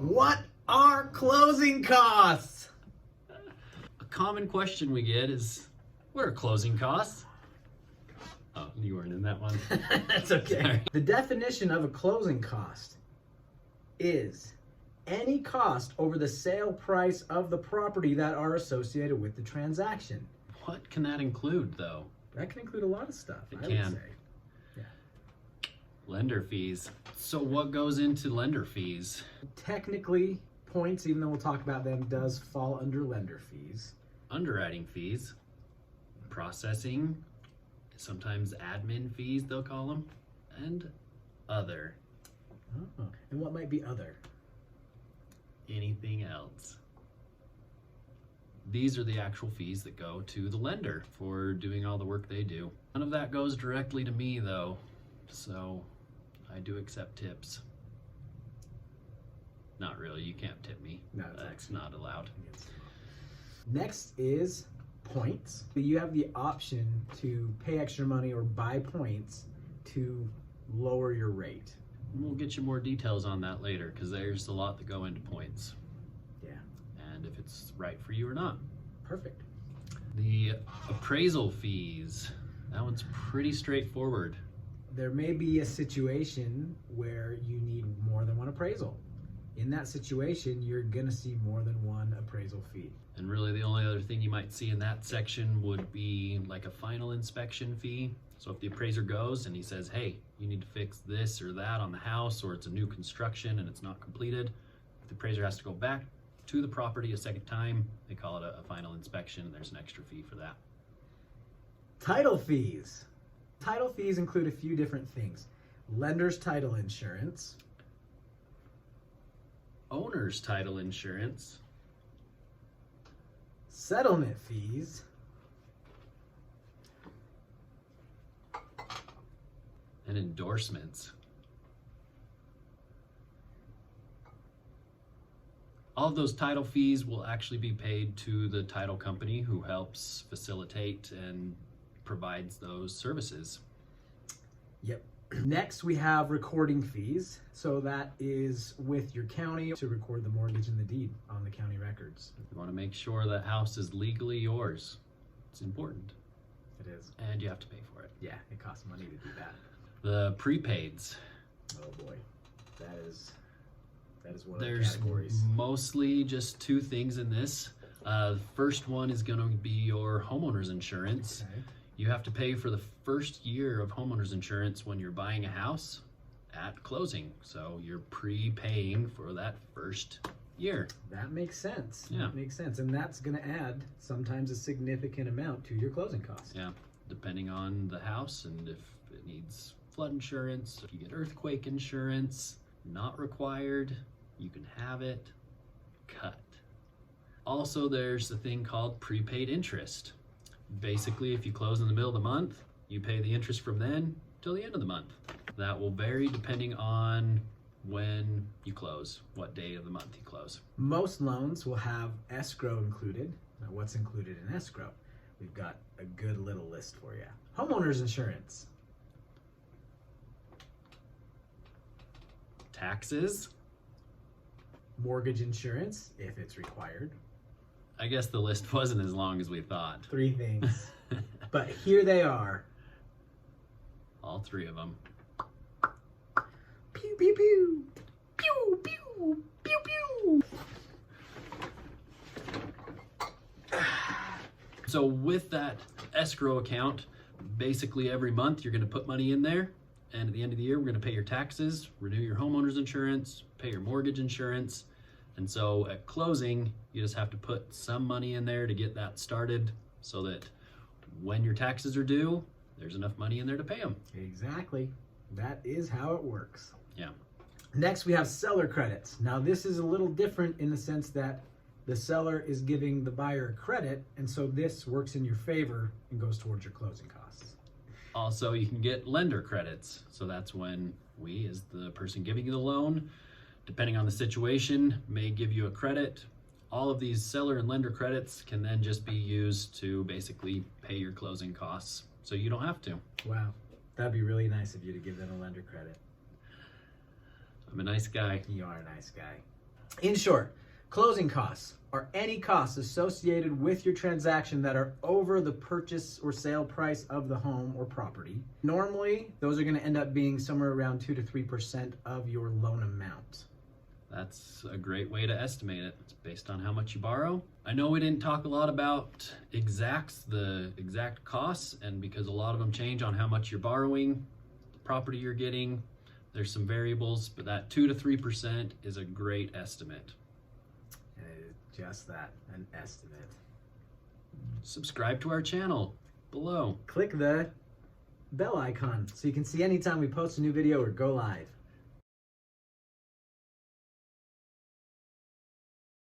What are closing costs? A common question we get is, what are closing costs? Oh, you weren't in that one. That's okay. Sorry. The definition of a closing cost is any cost over the sale price of the property that are associated with the transaction. What can that include, though? That can include a lot of stuff, It I can. would say. Yeah. Lender fees. So what goes into lender fees? Technically, points, even though we'll talk about them, does fall under lender fees. Underwriting fees, processing, sometimes admin fees they'll call them, and other. Oh. And what might be other? Anything else. These are the actual fees that go to the lender for doing all the work they do. None of that goes directly to me though, so I do accept tips. Not really, you can't tip me. No, that's not allowed. Next is points. You have the option to pay extra money or buy points to lower your rate. We'll get you more details on that later because there's a lot that go into points. Yeah. And if it's right for you or not. Perfect. The appraisal fees, that one's pretty straightforward. There may be a situation where you need more than one appraisal. In that situation, you're gonna see more than one appraisal fee. And really the only other thing you might see in that section would be like a final inspection fee. So if the appraiser goes and he says, hey, you need to fix this or that on the house, or it's a new construction and it's not completed, if the appraiser has to go back to the property a second time, they call it a final inspection, and there's an extra fee for that. Title fees. Title fees include a few different things. Lender's title insurance, Owner's title insurance, settlement fees, and endorsements. All of those title fees will actually be paid to the title company who helps facilitate and provides those services. Yep. Next, we have recording fees. So that is with your county to record the mortgage and the deed on the county records. You want to make sure that house is legally yours. It's important. It is. And you have to pay for it. Yeah, it costs money to do that. The prepaids. Oh boy, that is one of There's the categories. mostly just two things in this. The first one is going to be your homeowner's insurance. Okay. You have to pay for the first year of homeowner's insurance when you're buying a house at closing. So you're prepaying for that first year. That makes sense. Yeah. That makes sense. And that's going to add sometimes a significant amount to your closing costs. Yeah, depending on the house and if it needs flood insurance, if you get earthquake insurance, not required, you can have it cut. Also, there's a thing called prepaid interest. Basically, if you close in the middle of the month, you pay the interest from then till the end of the month. That will vary depending on when you close, what day of the month you close. Most loans will have escrow included. Now, what's included in escrow? We've got a good little list for you. Homeowner's insurance, Taxes. mortgage insurance, if it's required. I guess the list wasn't as long as we thought. 3 things. But here they are. All 3 of them. Pew, pew, pew. Pew, pew, pew, pew. So with that escrow account, basically every month you're going to put money in there, and at the end of the year we're going to pay your taxes, renew your homeowner's insurance, pay your mortgage insurance. And so at closing, you just have to put some money in there to get that started so that when your taxes are due, there's enough money in there to pay them. Exactly. That is how it works. Yeah. Next, we have seller credits. Now, this is a little different in the sense that the seller is giving the buyer credit, and so this works in your favor and goes towards your closing costs. Also, you can get lender credits. So that's when we, as the person giving you the loan, depending on the situation, may give you a credit. All of these seller and lender credits can then just be used to basically pay your closing costs, so you don't have to. Wow. That'd be really nice of you to give them a lender credit. I'm a nice guy. You are a nice guy. In short, closing costs are any costs associated with your transaction that are over the purchase or sale price of the home or property. Normally, those are going to end up being somewhere around 2 to 3% of your loan amount. That's a great way to estimate it. It's based on how much you borrow. I know we didn't talk a lot about exacts, the exact costs, and because a lot of them change on how much you're borrowing, the property you're getting, there's some variables, but that 2 to 3% is a great estimate. Just that, an estimate. Subscribe to our channel below. Click the bell icon so you can see anytime we post a new video or go live.